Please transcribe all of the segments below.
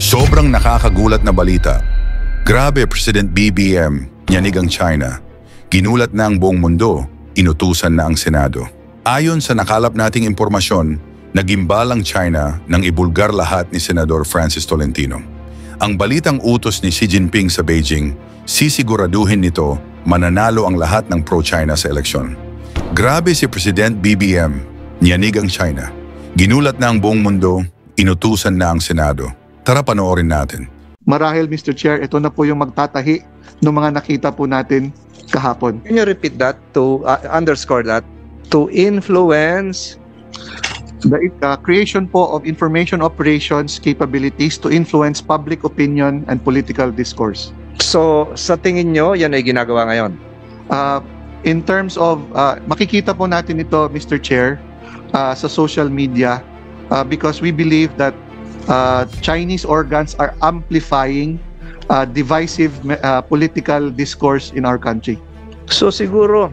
Sobrang nakakagulat na balita. Grabe, President BBM, yanig ang China. Ginulat na ang buong mundo, inutusan na ang Senado. Ayon sa nakalap nating impormasyon, nagimbal ang China nang ibulgar lahat ni Senador Francis Tolentino. Ang balitang utos ni Xi Jinping sa Beijing, sisiguraduhin nito mananalo ang lahat ng pro-China sa eleksyon. Grabe si President BBM, yanig ang China. Ginulat na ang buong mundo, inutusan na ang Senado. Tara panoorin natin. Marahil, Mr. Chair, ito na po yung magtatahi ng mga nakita po natin kahapon. Can you repeat that to underscore that? To influence The creation po of information operations capabilities to influence public opinion and political discourse. So, sa tingin nyo, yan ay ginagawa ngayon? In terms of, makikita po natin ito, Mr. Chair, sa social media because we believe that Chinese organs are amplifying divisive political discourse in our country. So, siguro,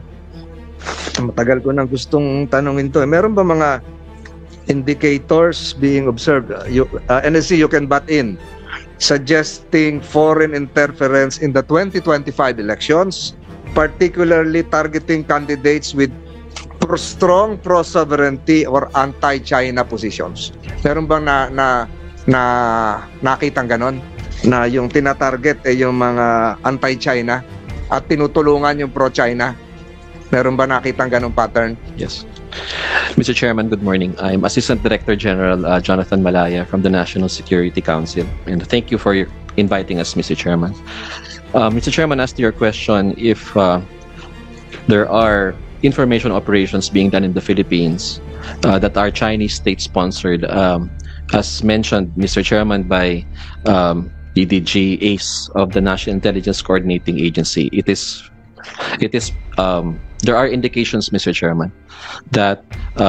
matagal ko nang gustong tanongin to. Meron ba mga indicators being observed? NSC, you can butt in. Suggesting foreign interference in the 2025 elections, particularly targeting candidates with strong pro-sovereignty or anti-China positions. Meron bang nakitang ganon? Na yung tinatarget ay yung mga anti-China at tinutulungan yung pro-China? Meron ba nakitang ganong pattern? Yes. Mr. Chairman, good morning. I'm Assistant Director General Jonathan Malaya from the National Security Council. And thank you for inviting us, Mr. Chairman. Mr. Chairman, as to your question, if there are information operations being done in the Philippines that are Chinese state-sponsored, as mentioned, Mr. Chairman, by DDG ACE of the National Intelligence Coordinating Agency, there are indications, Mr. Chairman, that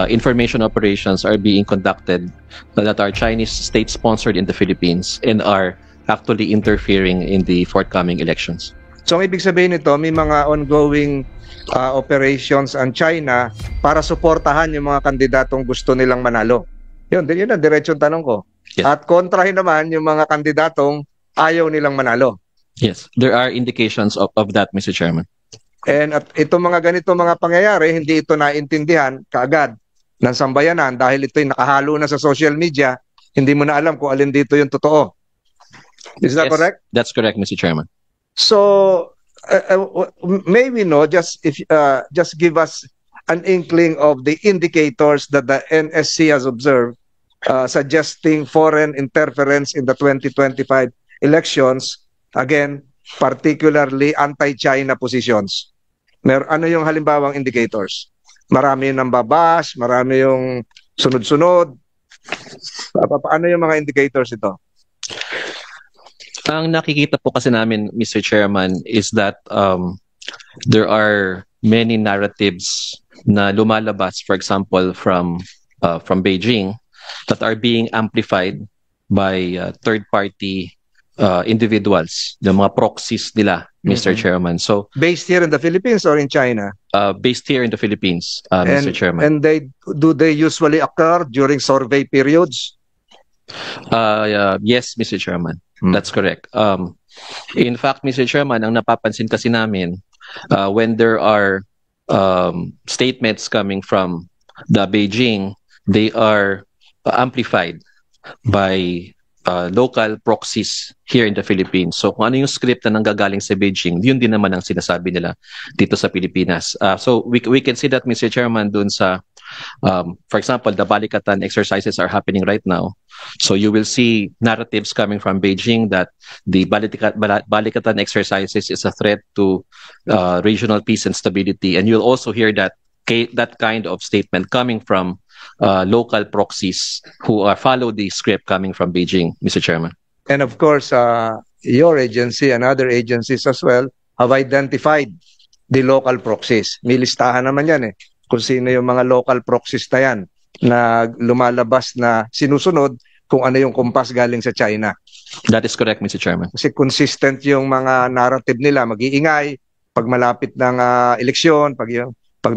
information operations are being conducted that are Chinese state-sponsored in the Philippines and are actually interfering in the forthcoming elections. So, ang ibig sabihin nito, may mga ongoing operations ang China para suportahan yung mga kandidatong gusto nilang manalo. Yun ang diretsong tanong ko. Yes. At kontrahin naman yung mga kandidatong ayaw nilang manalo. Yes, there are indications of that, Mr. Chairman. And at itong mga ganito mga pangyayari, hindi ito naintindihan kaagad ng sambayanan dahil ito'y nakahalo na sa social media, hindi mo na alam kung alin dito yung totoo. Is that correct? That's correct, Mr. Chairman. So, may we know, just give us an inkling of the indicators that the NSC has observed suggesting foreign interference in the 2025 elections, again, particularly anti-China positions. Ano yung halimbawang indicators? Marami yung nambabash, marami yung sunod-sunod. Ano yung mga indicators ito? Ang nakikita po kasi namin, Mr. Chairman, is that there are many narratives na lumalabas, for example, from Beijing that are being amplified by third-party individuals, the mga proxies nila, Mr. Chairman. So, based here in the Philippines or in China? Based here in the Philippines, Mr. Chairman. And do they usually occur during survey periods? Yes, Mr. Chairman. That's correct. In fact, Mr. Chairman, ang napapansin kasi namin, when there are statements coming from the Beijing, they are amplified by local proxies here in the Philippines. So kung ano yung script na nanggagaling sa Beijing, yun din naman ang sinasabi nila dito sa Pilipinas. So we can see that, Mr. Chairman, dun sa, for example, the Balikatan exercises are happening right now. So you will see narratives coming from Beijing that the Balikatan exercises is a threat to regional peace and stability. And you'll also hear that kind of statement coming from local proxies who follow the script coming from Beijing, Mr. Chairman. And of course, your agency and other agencies as well have identified the local proxies. May listahan naman yan kung sino yung mga local proxies na yan na lumalabas na sinusunod kung ano yung kumpas galing sa China. That is correct, Mr. Chairman. Kasi consistent yung mga narrative nila, mag-iingay pag malapit ng eleksyon, pag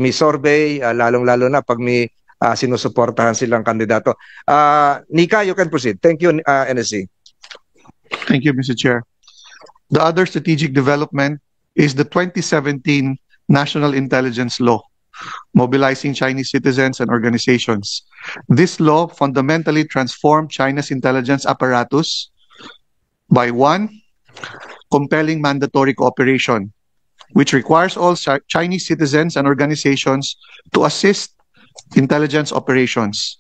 may survey, lalong-lalo na pag may sinusuportahan silang kandidato. Nika, you can proceed. Thank you, NSC. Thank you, Mr. Chair. The other strategic development is the 2017 National Intelligence Law, mobilizing Chinese citizens and organizations. This law fundamentally transformed China's intelligence apparatus by one, compelling mandatory cooperation, which requires all Chinese citizens and organizations to assist intelligence operations.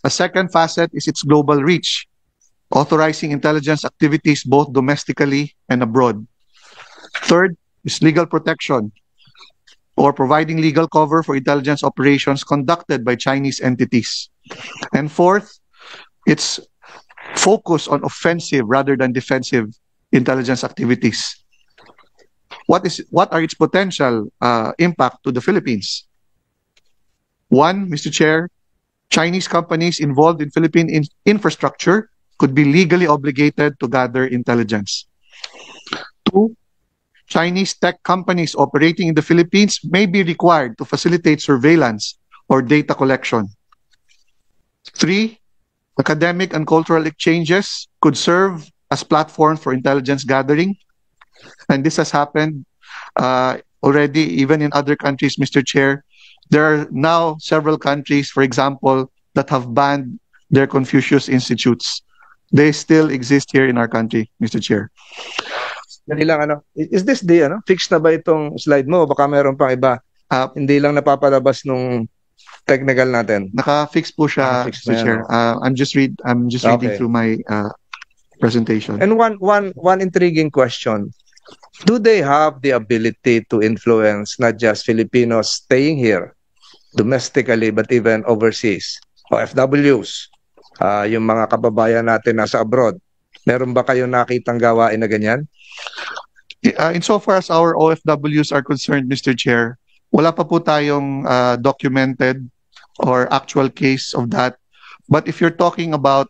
A second facet is its global reach, authorizing intelligence activities both domestically and abroad. Third is legal protection, or providing legal cover for intelligence operations conducted by Chinese entities. And fourth, its focus on offensive rather than defensive intelligence activities. What are its potential impact to the Philippines? One, Mr. Chair, Chinese companies involved in Philippine infrastructure could be legally obligated to gather intelligence. Two, Chinese tech companies operating in the Philippines may be required to facilitate surveillance or data collection. Three, academic and cultural exchanges could serve as platforms for intelligence gathering. And this has happened already, even in other countries, Mr. Chair. There are now several countries, for example, that have banned their Confucius Institutes. They still exist here in our country, Mr. Chair. Dali lang, is this the fixed na ba itong slide mo? Baka meron pang iba. Hindi lang napapalabas nung technical natin. Naka-fix po siya, Naka-fix Mr. na Chair. I'm just reading through my presentation. And one intriguing question. Do they have the ability to influence not just Filipinos staying here domestically but even overseas? OFWs, yung mga kababayan natin nasa abroad. Meron ba kayong nakitang gawain na ganyan? Insofar as our OFWs are concerned, Mr. Chair, wala pa po tayong documented or actual case of that. But if you're talking about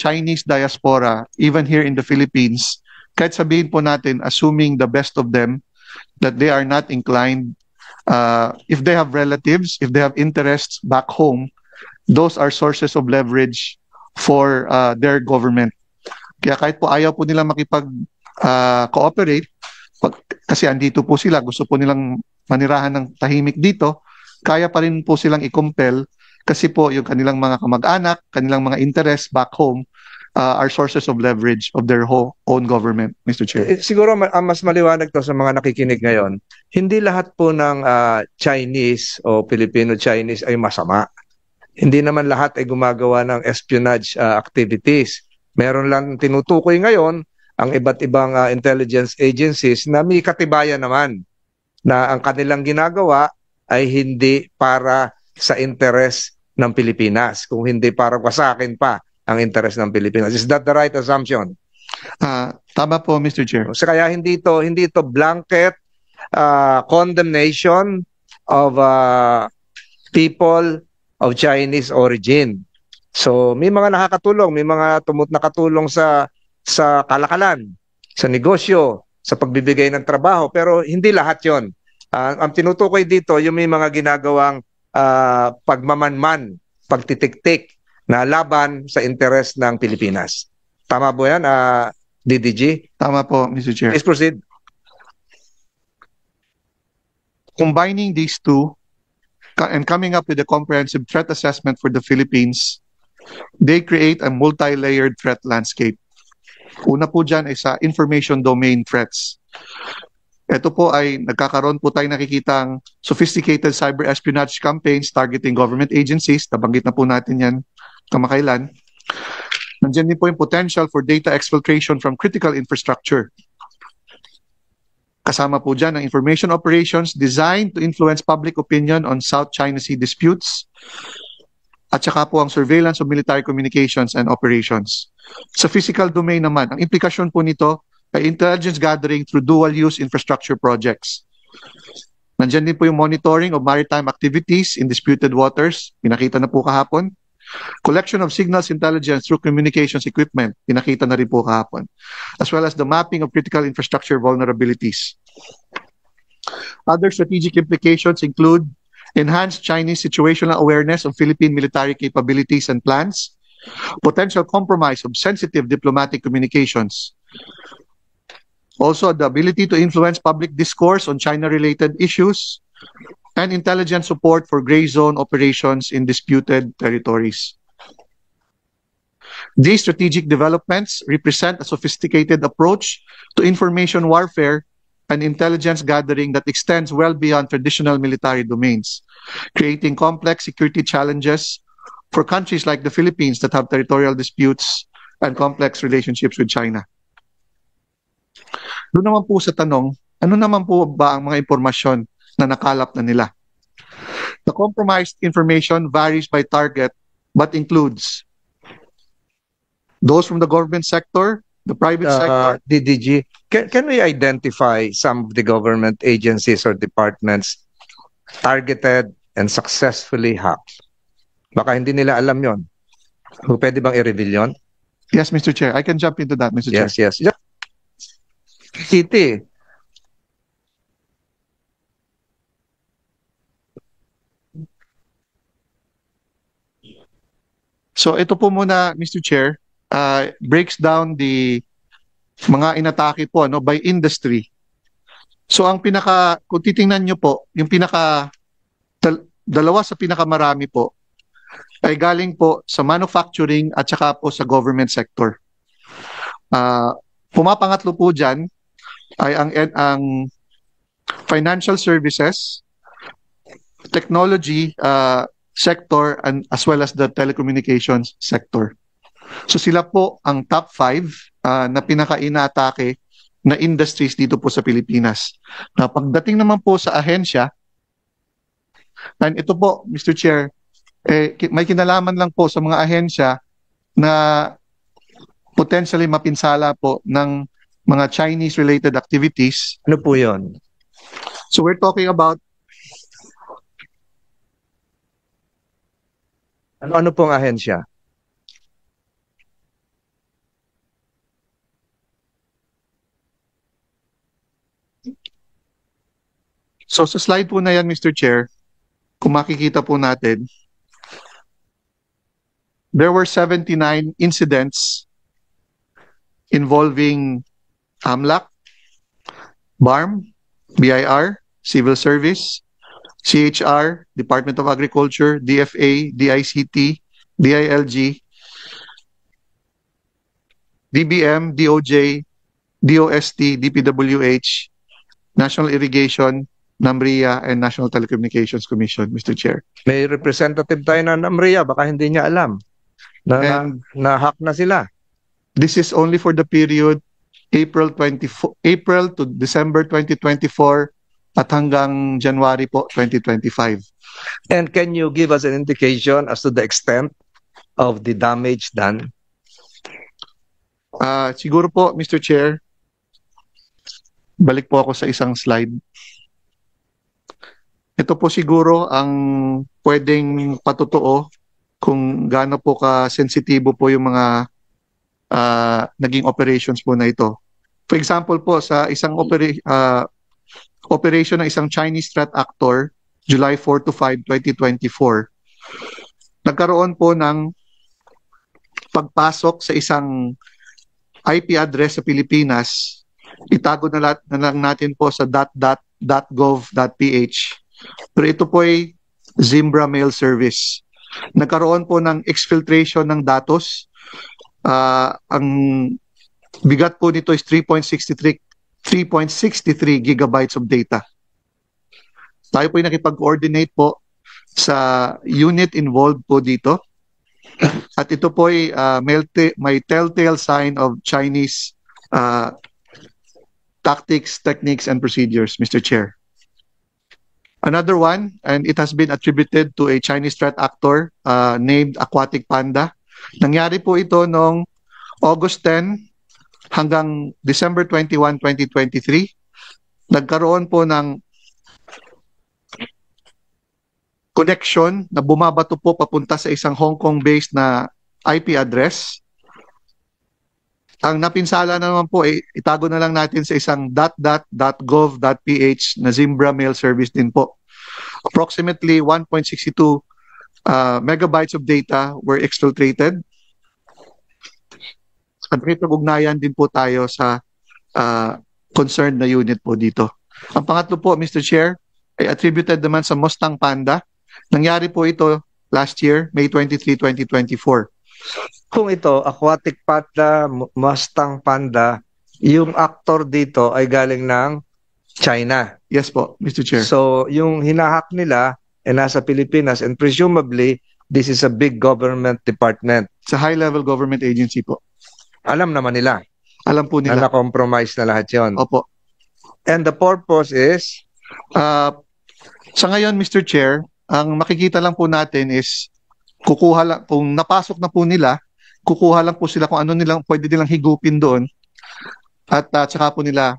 Chinese diaspora, even here in the Philippines, kahit sabihin po natin, assuming the best of them, that they are not inclined, if they have relatives, if they have interests back home, those are sources of leverage for their government. Kaya kahit po ayaw po nila makipag-cooperate, kasi andito po sila, gusto po nilang manirahan ng tahimik dito, kaya pa rin po silang i-compel kasi po yung kanilang mga kamag-anak, kanilang mga interests back home are sources of leverage of their own government, Mr. Chair. Siguro mas maliwanag to sa mga nakikinig ngayon. Hindi lahat po ng Chinese o Filipino-Chinese ay masama. Hindi naman lahat ay gumagawa ng espionage activities. Meron lang tinutukoy ngayon ang iba't ibang intelligence agencies na may katibayan naman na ang kanilang ginagawa ay hindi para sa interes ng Pilipinas, kung hindi para wasakin pa ang interes ng Pilipinas. Is that the right assumption? Tama po, Mr. Chair. So kaya hindi ito blanket condemnation of people of Chinese origin. So may mga nakakatulong, may mga nakatulong sa kalakalan, sa negosyo, sa pagbibigay ng trabaho, pero hindi lahat 'yon. Ang tinutukoy dito yung may mga ginagawang pagmamanman, pagtitiktik na laban sa interes ng Pilipinas. Tama po yan, DDG? Tama po, Mr. Chair. Please proceed. Combining these two and coming up with a comprehensive threat assessment for the Philippines, they create a multi-layered threat landscape. Una po dyan ay sa information domain threats. Ito po ay nagkakaroon po tayo nakikitang sophisticated cyber espionage campaigns targeting government agencies. Nabanggit na po natin yan kamakailan. Nandiyan din po yung potential for data exfiltration from critical infrastructure. Kasama po dyan ang information operations designed to influence public opinion on South China Sea disputes. At saka po ang surveillance of military communications and operations. Sa physical domain naman, ang implikasyon po nito ay intelligence gathering through dual-use infrastructure projects. Nandiyan din po yung monitoring of maritime activities in disputed waters. Pinakita na po kahapon. Collection of signals intelligence through communications equipment. Pinakita na rin po kahapon. As well as the mapping of critical infrastructure vulnerabilities. Other strategic implications include enhanced Chinese situational awareness of Philippine military capabilities and plans, potential compromise of sensitive diplomatic communications. Also, the ability to influence public discourse on China-related issues, and intelligence support for gray zone operations in disputed territories. These strategic developments represent a sophisticated approach to information warfare and intelligence gathering that extends well beyond traditional military domains, creating complex security challenges for countries like the Philippines that have territorial disputes and complex relationships with China. Doon naman po sa tanong, ano naman po ba ang mga impormasyon na nakalap na nila? The compromised information varies by target but includes those from the government sector, the private sector. DDG, can we identify some of the government agencies or departments targeted and successfully hacked? Baka hindi nila alam yon. Pwede bang i-reveal yon? Yes, Mr. Chair. I can jump into that, Mr. Chair. Yes. City. So ito po muna, Mr. Chair, breaks down the mga inatake po by industry. So ang kung titingnan nyo po, yung dalawa sa pinakamarami po ay galing po sa manufacturing at saka po sa government sector. Pumapangatlo po dyan ay ang financial services, technology sector, and as well as the telecommunications sector. So sila po ang top 5 na pinaka-inaatake na industries dito po sa Pilipinas. Na pagdating naman po sa ahensya, and ito po, Mr. Chair, may kinalaman lang po sa mga ahensya na potentially mapinsala po ng mga Chinese-related activities. Ano po yun? So we're talking about Ano pong ahensya? So sa slide po na yan, Mr. Chair, kung makikita po natin, there were 79 incidents involving AMLAC, BARM, BIR, Civil Service, CHR, Department of Agriculture, DFA, DICT, DILG, DBM, DOJ, DOST, DPWH, National Irrigation, NAMRIA, and National Telecommunications Commission, Mr. Chair. May representative tayo ng NAMRIA, baka hindi niya alam na-hack na sila. This is only for the period April to December 2024 at hanggang January po 2025. And can you give us an indication as to the extent of the damage done? Siguro po, Mr. Chair, balik po ako sa isang slide. Ito po siguro ang pwedeng patotoo kung gaano po ka-sensitibo po yung mga naging operations po na ito. For example po, sa isang operation ng isang Chinese threat actor, July 4 to 5, 2024, nagkaroon po ng pagpasok sa isang IP address sa Pilipinas. Itago na lang natin po sa .gov.ph. Pero ito po ay Zimbra Mail Service. Nagkaroon po ng exfiltration ng datos. Ang bigat po nito is 3.63 gigabytes of data. Tayo po ay nakipag-coordinate po sa unit involved po dito. At ito po ay may telltale sign of Chinese tactics, techniques, and procedures, Mr. Chair. Another one, and it has been attributed to a Chinese threat actor named Aquatic Panda. Nangyari po ito noong August 10 hanggang December 21, 2023. Nagkaroon po ng connection na bumabato po papunta sa isang Hong Kong-based na IP address. Ang napinsala na naman po, itago na lang natin sa isang .gov.ph na Zimbra Mail Service din po. Approximately 1.62 megabytes of data were exfiltrated. nakipag-ugnayan din po tayo sa concerned na unit po dito. Ang pangatlo po, Mr. Chair, ay attributed naman sa Mustang Panda. Nangyari po ito last year, May 23, 2024. Kung ito, aquatic panda, Mustang Panda, yung actor dito ay galing ng China. Yes po, Mr. Chair. So, yung hinahak nila ay nasa Pilipinas and presumably, this is a big government department. Sa high-level government agency po. Alam naman nila Alam po na nila. na-compromise na lahat yon. Opo. And the purpose is, Sa ngayon, Mr. Chair, ang makikita lang po natin is kukuha lang, kung napasok na po nila, kukuha lang po sila kung ano nilang pwede nilang higupin doon at saka po nila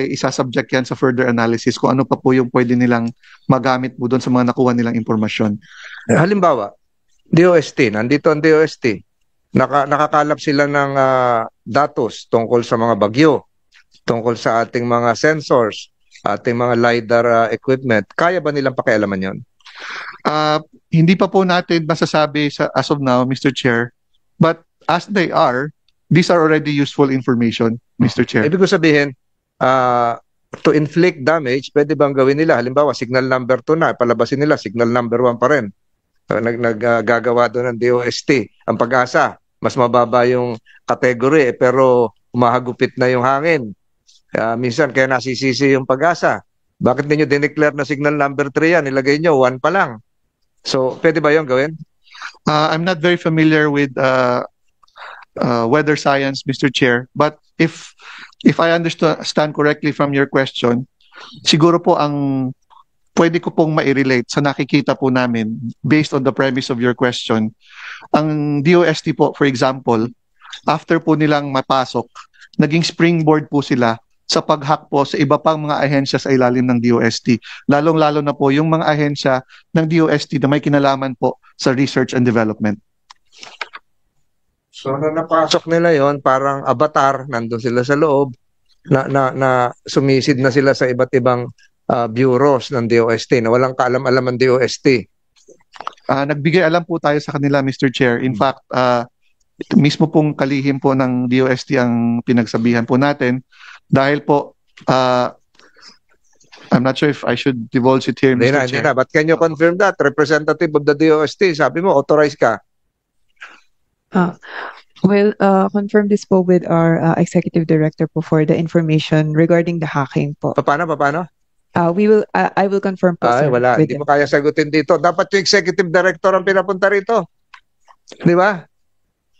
isasubject yan sa further analysis kung ano pa po yung pwede nilang magamit po doon sa mga nakuha nilang impormasyon. halimbawa, DOST, nandito ang DOST, nakakalap sila ng datos tungkol sa mga bagyo, tungkol sa ating mga sensors, ating mga LiDAR equipment. Kaya ba nilang pakialaman yon? Hindi pa po natin masasabi as of now, Mr. Chair, but as they are, these are already useful information, Mr. Chair. Ibig ko sabihin, to inflict damage, pwede bang gawin nila? Halimbawa, signal number 2 na, palabasin nila, signal number 1 pa rin. Naggagawa doon ng DOST. Ang Pag-asa, mas mababa yung category, pero humahagupit na yung hangin. Minsan, kaya nasisisi yung Pag-asa. Bakit ninyo dineclare na signal number 3 yan? Nilagay nyo, 1 pa lang. So, pwede ba yung gawin? I'm not very familiar with weather science, Mr. Chair, but if I understand correctly from your question, siguro po ang pwede ko pong ma-relate sa nakikita po namin based on the premise of your question. Ang DOST po, for example, after po nilang mapasok, naging springboard po sila sa pag-hack po sa iba pang mga ahensya sa ilalim ng DOST. Lalong-lalo na po yung mga ahensya ng DOST na may kinalaman po sa research and development. So, na napasok nila yon, parang avatar, nandun sila sa loob, na sumisid na sila sa iba't ibang bureaus ng DOST, na walang kaalam-alam ang DOST. Nagbigay alam po tayo sa kanila, Mr. Chair. In fact, mismo pong kalihim po ng DOST ang pinagsabihan po natin dahil po, I'm not sure if I should divulge it here, Mr. Chair. Hindi na. But can you confirm that? Representative of the DOST, sabi mo, authorized ka. We'll confirm this po with our executive director po for the information regarding the hacking po. Paano? I will confirm po, Ay, sir, wala. with Hindi him. mo kaya sagutin dito. Dapat yung executive director ang pinapunta rito. Di ba?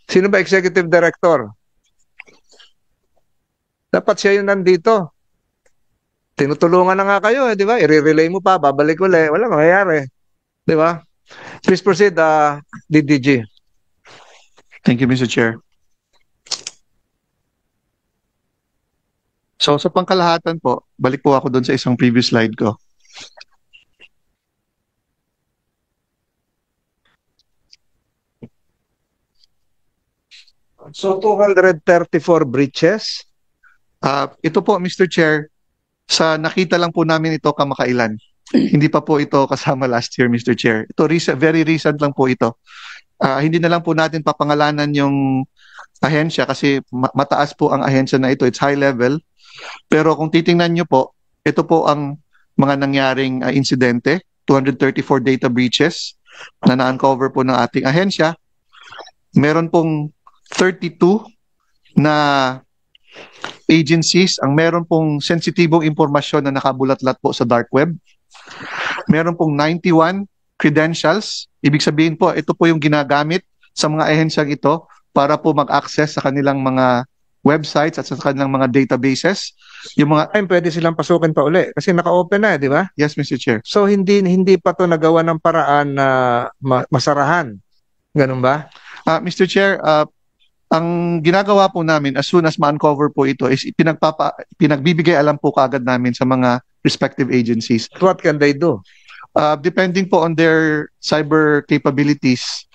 Sino ba executive director? Dapat siya yung nandito. Tinutulungan na nga kayo, di ba? I-relay mo pa, babalik ulit. Wala mangyayari. Di ba? Please proceed, DDG. Thank you, Mr. Chair. So sa pangkalahatan po, balik po ako doon sa isang previous slide ko. So 234 breaches. Ito po, Mr. Chair, sa nakita lang po namin ito kamakailan. Hindi pa po ito kasama last year, Mr. Chair. Ito very recent lang po ito. Hindi na lang po natin papangalanan yung ahensya kasi mataas po ang ahensya na ito. It's high level. Pero kung titingnan nyo po, ito po ang mga nangyaring insidente, 234 data breaches na na-uncover po ng ating ahensya. Meron pong 32 na agencies ang meron pong sensitibong impormasyon na nakabulat-lat po sa dark web. Meron pong 91 credentials. Ibig sabihin po, ito po yung ginagamit sa mga ahensyang ito para po mag-access sa kanilang mga websites at sa kanilang mga databases. Yung mga Ay, pwede silang pasukin pa uli kasi naka-open na, di ba? Yes, Mr. Chair. So hindi pa to nagawa ng paraan na masarahan. Ganun ba? Mr. Chair, ang ginagawa po namin as soon as ma-uncover po ito is pinagbibigay alam po kaagad namin sa mga respective agencies. What can they do? Depending po on their cyber capabilities,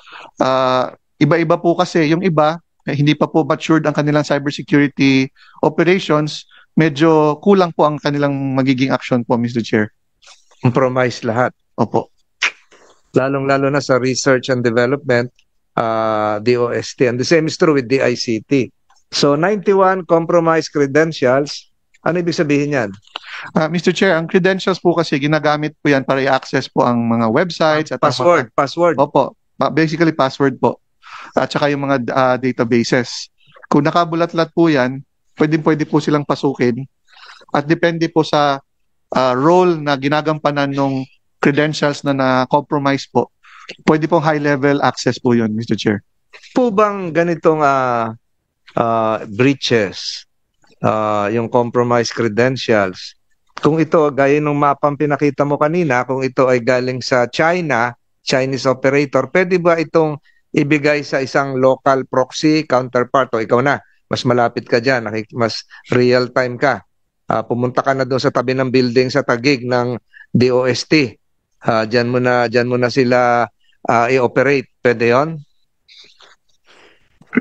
iba-iba po kasi. Yung iba, hindi pa po matured ang kanilang cybersecurity operations, medyo kulang po ang kanilang magiging action po, Mr. Chair. Compromise lahat. Opo. Lalong-lalo na sa research and development, DOST. And the same is true with the ICT. So 91 compromised credentials, ano ibig sabihin yan? Mr. Chair, ang credentials po kasi ginagamit po yan para i-access po ang mga websites at ang mga- Password. Opo, basically password po. At saka yung mga databases. Kung nakabulat-lat po yan, pwede po silang pasukin. At depende po sa role na ginagampanan ng credentials na na-compromise po. Pwede pong high-level access po yun, Mr. Chair. Po bang ganitong breaches, yung compromised credentials, kung ito, gaya nung mapang pinakita mo kanina, kung ito ay galing sa China, Chinese operator, pwede ba itong ibigay sa isang local proxy counterpart? O ikaw na, mas malapit ka dyan, mas real time ka. Pumunta ka na doon sa tabi ng building sa Taguig ng DOST. Diyan mo na sila i-operate. Pwede yun?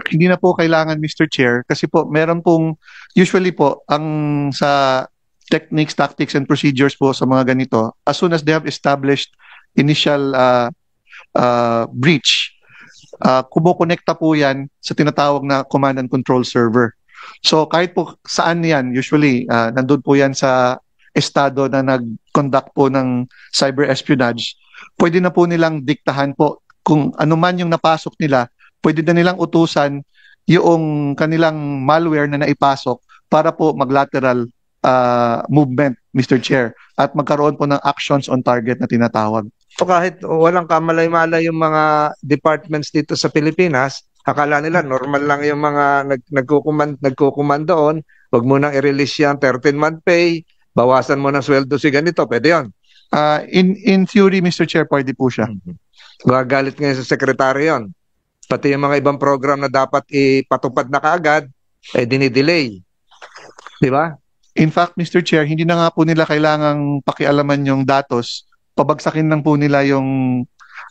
Hindi na po kailangan, Mr. Chair, kasi po meron pong, usually po, ang sa techniques, tactics, and procedures po sa mga ganito, as soon as they have established initial breach, kumukonekta po yan sa tinatawag na command and control server. So kahit po saan yan, usually nandun po yan sa estado na nag-conduct po ng cyber espionage, pwede na po nilang diktahan po kung ano man yung napasok nila, pwede na nilang utusan yung kanilang malware na naipasok para po mag-lateral movement, Mr. Chair, at magkaroon po ng actions on target na tinatawag. So kahit walang kamalay-malay yung mga departments dito sa Pilipinas, akala nila normal lang yung mga nagkukuman doon, wag mo nang i-release yan, 13-month pay, bawasan mo ng sweldo si ganito, pwede yun. In theory, Mr. Chair, pwede po siya. Gagalit ngayon sa sekretary yun. Pati yung mga ibang program na dapat ipatupad na kaagad, dinidelay. Di ba? In fact, Mr. Chair, hindi na nga po nila kailangang pakialaman yung datos. Pabagsakin lang po nila yung,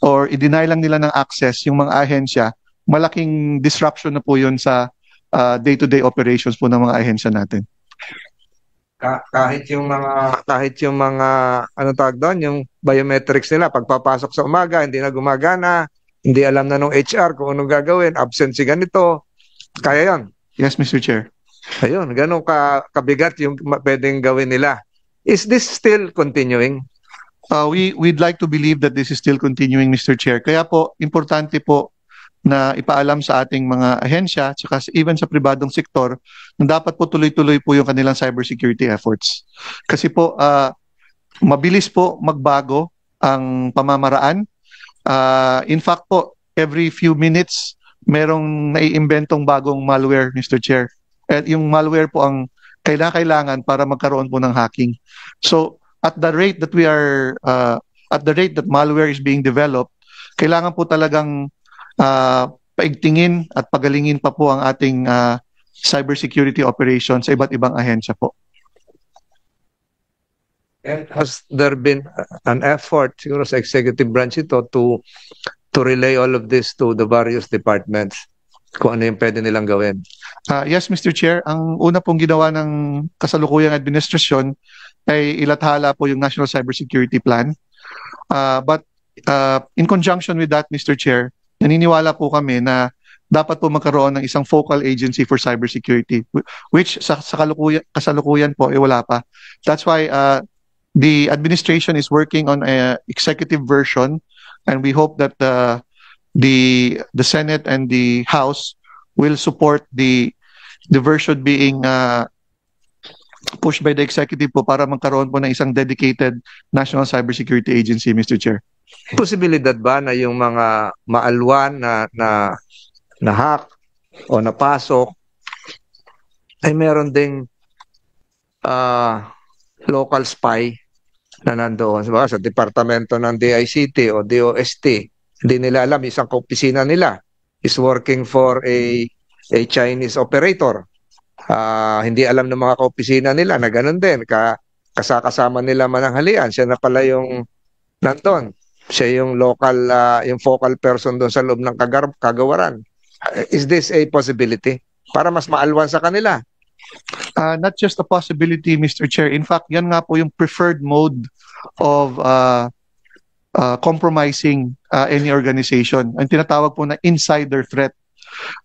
or i-deny lang nila ng access yung mga ahensya. Malaking disruption na po yun sa day-to-day operations po ng mga ahensya natin. Kahit yung mga ano tawag doon, yung biometrics nila, pagpapasok sa umaga, hindi na gumagana, hindi alam na nung HR kung anong gagawin, absent si ganito, kaya yon. Yes, Mr. Chair. Ayun, ganun kabigat yung pwedeng gawin nila. Is this still continuing? We'd like to believe that this is still continuing, Mr. Chair. Kaya po, importante po na ipaalam sa ating mga ahensya, tsaka even sa pribadong sektor, na dapat po tuloy-tuloy po yung kanilang cybersecurity efforts. Kasi po, mabilis po magbago ang pamamaraan. In fact po, every few minutes, merong naiimbentong bagong malware, Mr. Chair. At yung malware po ang kailangan para magkaroon po ng hacking. So, at the rate that malware is being developed, kailangan po talagang paigtingin at pagalingin pa po ang ating cybersecurity operations sa iba't ibang ahensya po. And has there been an effort siguro sa executive branch ito to relay all of this to the various departments kung ano yung pwede nilang gawin? Yes, Mr. Chair. Ang una pong ginawa ng kasalukuyang administrasyon ay ilathala po yung National Cybersecurity Plan. But in conjunction with that, Mr. Chair, naniniwala po kami na dapat po magkaroon ng isang focal agency for cybersecurity, which sa kasalukuyan po wala pa. That's why the administration is working on an executive version, and we hope that the Senate and the House will support the version being pushed by the executive po para magkaroon po ng isang dedicated National Cybersecurity Agency, Mr. Chair. Posibilidad ba na yung mga maalwan na hack o napasok ay meron ding local spy na nandoon sa departamento ng DICT o DOST? Hindi nila alam, isang kaopisina nila is working for a Chinese operator. Hindi alam ng mga kaopisina nila na ganun din. Kasama nila mananghalian. Siya na pala yung nandun. Siya yung local, yung focal person doon sa loob ng kagawaran. Is this a possibility? Para mas maalwan sa kanila? Not just a possibility, Mr. Chair. In fact, yan nga po yung preferred mode of compromising any organization. Ang tinatawag po na insider threat.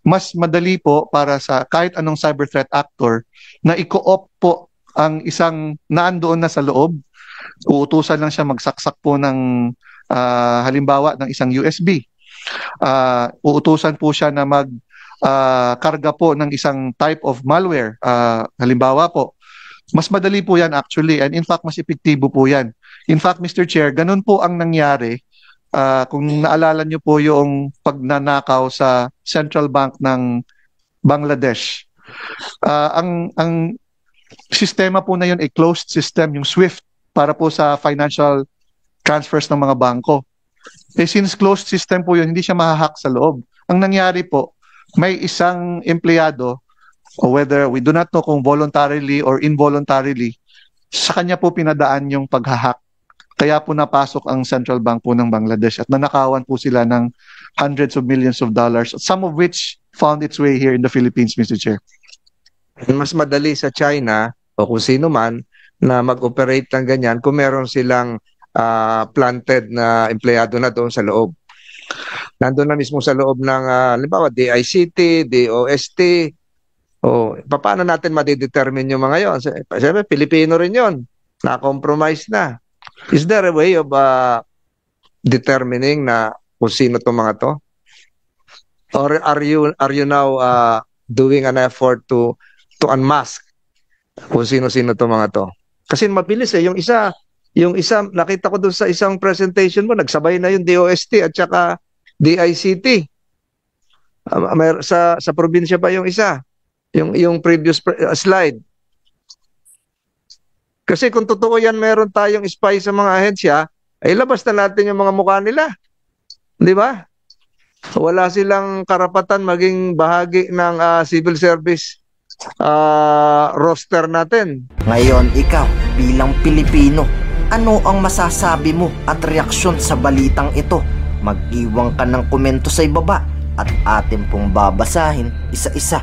mas madali po para sa kahit anong cyber threat actor na i-co-opt po ang isang naandoon na sa loob. Uutusan lang siya magsaksak po ng halimbawa ng isang USB. Uutusan po siya na karga po ng isang type of malware. Halimbawa po, mas madali po yan actually, and in fact mas epektibo po yan. In fact, Mr. Chair, ganun po ang nangyari kung naalala niyo po yung pagnanakaw sa Central Bank ng Bangladesh. Ang sistema po na yun ay closed system, yung SWIFT, para po sa financial transfers ng mga bangko. Since closed system po yun, hindi siya mahahack sa loob. Ang nangyari po, may isang empleyado, or whether we do not know kung voluntarily or involuntarily, sa kanya po pinadaan yung paghahack. Kaya po napasok ang Central Bank po ng Bangladesh at nanakawan po sila ng hundreds of millions of dollars, some of which found its way here in the Philippines, Mr. Chair. Mas madali sa China o kung sino man na mag-operate ng ganyan kung meron silang planted na empleyado na doon sa loob. Nandun na mismo sa loob ng halimbawa DICT, DOST. Paano natin madidetermine yung mga yon? Siyempre, Pilipino rin yon. Na-compromise na. Is there a way of determining na kung sino itong mga to? Or are you now doing an effort to unmask kung sino-sino itong mga to? Kasi mabilis yung isa nakita ko doon sa isang presentation mo, nagsabay na yung DOST at saka DICT. Sa probinsya pa yung isa. Yung previous slide. Kasi kung totoo yan, meron tayong spy sa mga ahensya, ay labas na natin yung mga mukha nila. Di ba? Wala silang karapatan maging bahagi ng civil service roster natin. Ngayon, ikaw, bilang Pilipino, ano ang masasabi mo at reaksyon sa balitang ito? Mag-iwan ka ng komento sa ibaba at atin pong babasahin isa-isa.